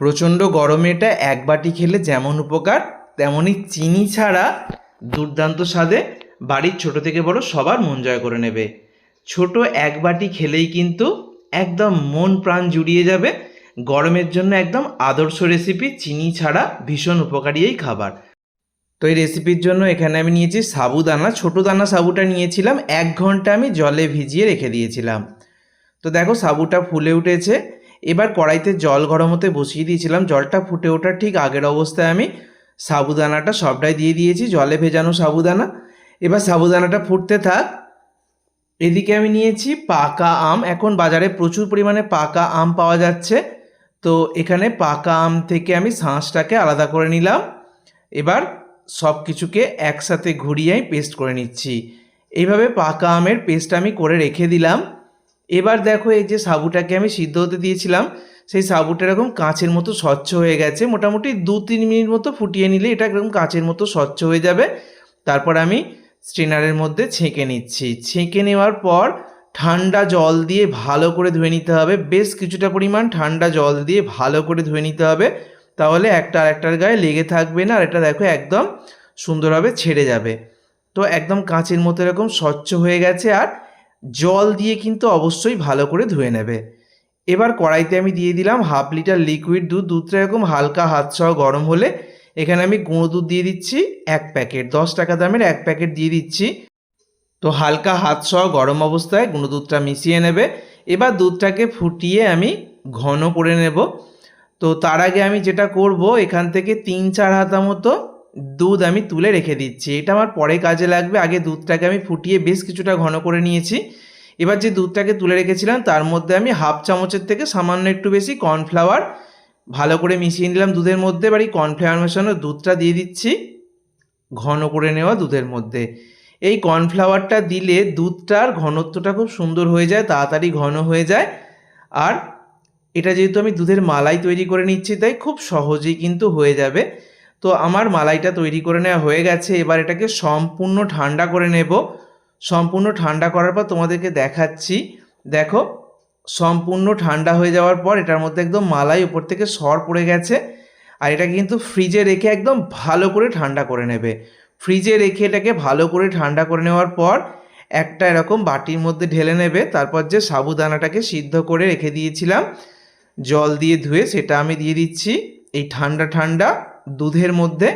প্রচণ্ড গরমে এটা এক বাটি খেলে যেমন উপকার, তেমনই চিনি ছাড়া দুর্দান্ত স্বাদে বাড়ির ছোট থেকে বড় সবার মন জয় করে নেবে। ছোট এক বাটি খেলেই কিন্তু একদম মন প্রাণ জুড়িয়ে যাবে। গরমের জন্য একদম আদর্শ রেসিপি, চিনি ছাড়া ভীষণ উপকারী এই খাবার। তো এই রেসিপির জন্য এখানে আমি নিয়েছি সাবুদানা। ছোটো দানা সাবুটা নিয়েছিলাম, 1 ঘন্টা আমি জলে ভিজিয়ে রেখে দিয়েছিলাম। তো দেখো সাবুটা ফুলে উঠেছে। এবার কড়াইতে জল গরম হতে বসিয়ে দিয়েছিলাম। জলটা ফুটে ওঠার ঠিক আগের অবস্থায় আমি সাবুদানাটা সবটাই দিয়ে দিয়েছি, জলে ভেজানো সাবুদানা। এবার সাবুদানাটা ফুটতে থাক। এদিকে আমি নিয়েছি পাকা আম। এখন বাজারে প্রচুর পরিমাণে পাকা আম পাওয়া যাচ্ছে। তো এখানে পাকা আম থেকে আমি শাঁসটাকে আলাদা করে নিলাম। এবার সব কিছুকে একসাথে ঘুরিয়ে আমি পেস্ট করে নিচ্ছি। এইভাবে পাকা আমের পেস্ট আমি করে রেখে দিলাম। এবার দেখো এই যে সাবুটাকে আমি সিদ্ধ হতে দিয়েছিলাম, সেই সাবুটা এরকম কাঁচের মতো স্বচ্ছ হয়ে গেছে। মোটামুটি 2-3 মিনিট মতো ফুটিয়ে নিলে এটা একদম কাঁচের মতো স্বচ্ছ হয়ে যাবে। তারপর আমি স্ট্রেনারের মধ্যে ছেঁকে নিচ্ছি। ছেঁকে নেওয়ার পর ঠান্ডা জল দিয়ে ভালো করে ধুয়ে নিতে হবে। বেশ কিছুটা পরিমাণ ঠান্ডা জল দিয়ে ভালো করে ধুয়ে নিতে হবে, তাহলে একটা আরেকটার গায়ে লেগে থাকবে না। আর এটা দেখো একদম সুন্দরভাবে ছেড়ে যাবে। তো একদম কাঁচের মতো এরকম স্বচ্ছ হয়ে গেছে। আর জল দিয়ে কিন্তু অবশ্যই ভালো করে ধুয়ে নেবে। এবার কড়াইতে আমি দিয়ে দিলাম 1/2 লিটার লিকুইড দুধ। দুধটা এরকম হালকা হাত সহ গরম হলে এখানে আমি গুঁড়ো দুধ দিয়ে দিচ্ছি 1 প্যাকেট। 10 টাকা দামের 1 প্যাকেট দিয়ে দিচ্ছি। তো হালকা হাত সহ গরম অবস্থায় গুঁড়ো দুধটা মিশিয়ে নেবে। এবার দুধটাকে ফুটিয়ে আমি ঘন করে নেব। তো তার আগে আমি যেটা করব, এখান থেকে 3-4 হাতা মতো দুধ আমি তুলে রেখে দিচ্ছি। এটা আমার পরে কাজে লাগবে। আগে দুধটাকে আমি ফুটিয়ে বেশ কিছুটা ঘন করে নিয়েছি। এবার যে দুধটাকে তুলে রেখেছিলাম তার মধ্যে আমি 1/2 চামচের থেকে সামান্য একটু বেশি কর্নফ্লাওয়ার ভালো করে মিশিয়ে নিলাম দুধের মধ্যে। এবার এই কর্নফ্লাওয়ার মেশানো দুধটা দিয়ে দিচ্ছি ঘন করে নেওয়া দুধের মধ্যে। এই কর্নফ্লাওয়ারটা দিলে দুধটার ঘনত্বটা খুব সুন্দর হয়ে যায়, তাড়াতাড়ি ঘন হয়ে যায়। আর এটা যেহেতু আমি দুধের মালাই তৈরি করে নিচ্ছি, তাই খুব সহজেই কিন্তু হয়ে যাবে। তো আমার মালাইটা তৈরি করে নেওয়া হয়ে গেছে। এবার এটাকে সম্পূর্ণ ঠান্ডা করে নেব। সম্পূর্ণ ঠান্ডা করার পর তোমাদেরকে দেখাচ্ছি। দেখো সম্পূর্ণ ঠান্ডা হয়ে যাওয়ার পর এটার মধ্যে একদম মালাই উপর থেকে সর পড়ে গেছে। আর এটা কিন্তু ফ্রিজে রেখে একদম ভালো করে ঠান্ডা করে নেবে। ফ্রিজে রেখে এটাকে ভালো করে ঠান্ডা করে নেওয়ার পর একটা এরকম বাটির মধ্যে ঢেলে নেবে। তারপর যে সাবুদানাটাকে সিদ্ধ করে রেখে দিয়েছিলাম জল দিয়ে ধুয়ে, সেটা আমি দিয়ে দিচ্ছি এই ঠান্ডা ঠান্ডা দুধের মধ্যে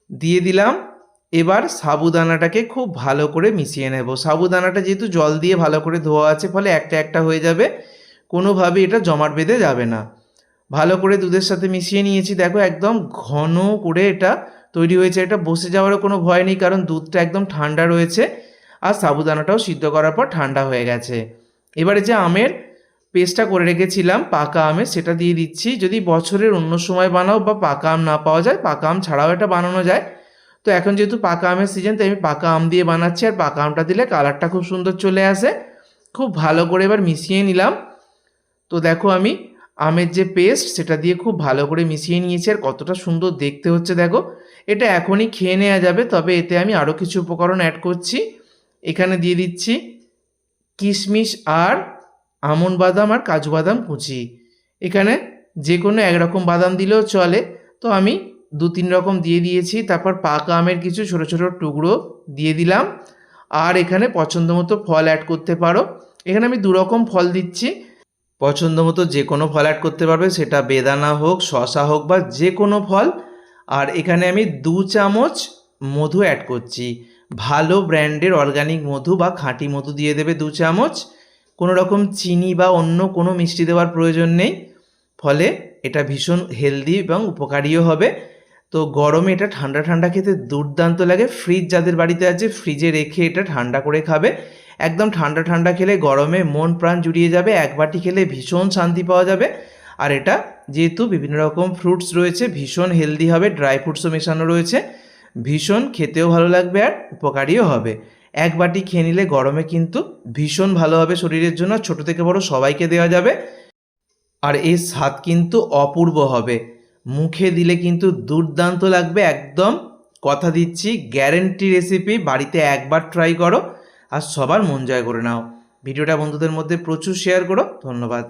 দিয়ে দিলাম। এবার সাবুদানাটাকে খুব ভালো করে মিশিয়ে নেব। সাবুদানাটা যেহেতু জল দিয়ে ভালো করে ধোয়া আছে, ফলে একটা একটা হয়ে যাবে, কোনোভাবে এটা জমাট বেঁধে যাবে না। ভালো করে দুধের সাথে মিশিয়ে নিয়েছি। দেখো একদম ঘন করে এটা তৈরি হয়েছে। এটা বসে যাওয়ারও কোনো ভয় নেই, কারণ দুধটা একদম ঠান্ডা রয়েছে আর সাবুদানাটাও সিদ্ধ করার পর ঠান্ডা হয়ে গেছে। এবারে যে আমের পেস্টটা করে রেখেছিলাম পাকা আমের, সেটা দিয়ে দিচ্ছি। যদি বছরের অন্য সময় বানাও বা পাকা আম না পাওয়া যায়, পাকা আম ছাড়াও এটা বানানো যায়। তো এখন যেহেতু পাকা আমের সিজন, তাই আমি পাকা আম দিয়ে বানাচ্ছি। আর পাকা আমটা দিলে কালারটা খুব সুন্দর চলে আসে। খুব ভালো করে এবার মিশিয়ে নিলাম। তো দেখো আমি আমের যে পেস্ট সেটা দিয়ে খুব ভালো করে মিশিয়ে নিয়েছি। আর কতটা সুন্দর দেখতে হচ্ছে দেখো। এটা এখনই খেয়ে নেওয়া যাবে, তবে এতে আমি আরও কিছু উপকরণ অ্যাড করছি। এখানে দিয়ে দিচ্ছি কিশমিশ আর আমন্ড বাদাম আর কাজু বাদাম কুচি। এখানে যে কোনো একরকম বাদাম দিলেও চলে, তো আমি 2-3 রকম দিয়ে দিয়েছি। তারপর পাকা আমের কিছু ছোটো ছোটো টুকরো দিয়ে দিলাম। আর এখানে পছন্দ মতো ফল অ্যাড করতে পারো। এখানে আমি 2 রকম ফল দিচ্ছি। পছন্দ মতো যে কোনো ফল অ্যাড করতে পারবে, সেটা বেদানা হোক, শসা হোক বা যে কোনো ফল। আর এখানে আমি 2 চামচ মধু অ্যাড করছি। ভালো ব্র্যান্ডের অর্গানিক মধু বা খাঁটি মধু দিয়ে দেবে 2 চামচ। কোনো রকম চিনি বা অন্য কোনো মিষ্টি দেওয়ার প্রয়োজন নেই, ফলে এটা ভীষণ হেলদি এবং উপকারীও হবে। তো গরমে এটা ঠান্ডা ঠান্ডা খেতে দুর্দান্ত লাগে। ফ্রিজ যাদের বাড়িতে আছে, ফ্রিজে রেখে এটা ঠান্ডা করে খাবে। একদম ঠান্ডা ঠান্ডা খেলে গরমে মন প্রাণ জুড়িয়ে যাবে। এক বাটি খেলে ভীষণ শান্তি পাওয়া যাবে। আর এটা যেহেতু বিভিন্ন রকম ফ্রুটস রয়েছে, ভীষণ হেলদি হবে, ড্রাই ফ্রুটসও মেশানো রয়েছে, ভীষণ খেতেও ভালো লাগবে আর উপকারীও হবে। এক বাটি খেয়ে নিলে গরমে কিন্তু ভীষণ ভালো হবে শরীরের জন্য। ছোট থেকে বড় সবাইকে দেওয়া যাবে। আর এর স্বাদ কিন্তু অপূর্ব হবে, মুখে দিলে কিন্তু দুর্দান্ত লাগবে একদম। কথা দিচ্ছি, গ্যারেন্টি রেসিপি। বাড়িতে একবার ট্রাই করো আর সবার মন জয় করে নাও। ভিডিওটা বন্ধুদের মধ্যে প্রচুর শেয়ার করো। ধন্যবাদ।